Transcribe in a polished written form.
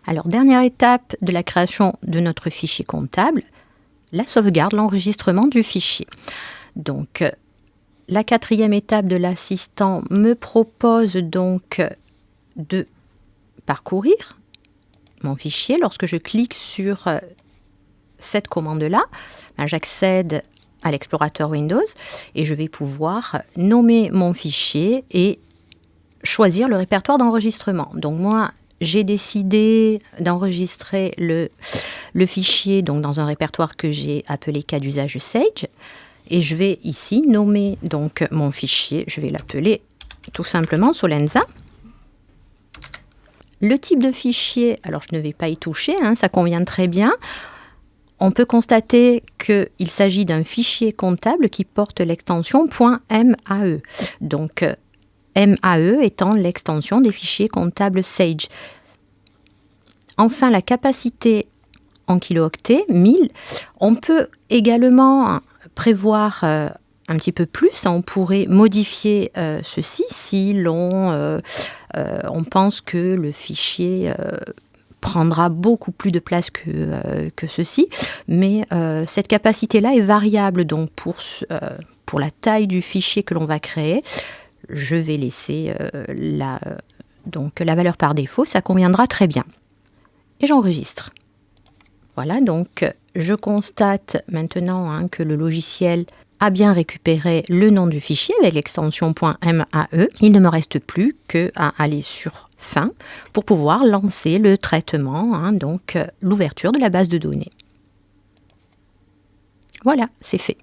Alors, dernière étape de la création de notre fichier comptable, la sauvegarde, l'enregistrement du fichier. Donc, la quatrième étape de l'assistant me propose donc de parcourir mon fichier. Lorsque je clique sur cette commande-là, j'accède à l'explorateur Windows et je vais pouvoir nommer mon fichier et choisir le répertoire d'enregistrement. Donc moi, j'ai décidé d'enregistrer le fichier donc, dans un répertoire que j'ai appelé cas d'usage Sage. Et je vais ici nommer donc mon fichier. Je vais l'appeler tout simplement Solenza. Le type de fichier, alors je ne vais pas y toucher, ça convient très bien. On peut constater qu'il s'agit d'un fichier comptable qui porte l'extension .mae. Donc, MAE étant l'extension des fichiers comptables Sage. Enfin, la capacité en kilooctets, 1000. On peut également prévoir un petit peu plus. On pourrait modifier ceci si on pense que le fichier prendra beaucoup plus de place que ceci. Mais cette capacité-là est variable. Donc, pour la taille du fichier que l'on va créer, je vais laisser la valeur par défaut, ça conviendra très bien. Et j'enregistre. Voilà, donc je constate maintenant que le logiciel a bien récupéré le nom du fichier avec l'extension .mae. Il ne me reste plus qu'à aller sur Fin pour pouvoir lancer le traitement, donc l'ouverture de la base de données. Voilà, c'est fait.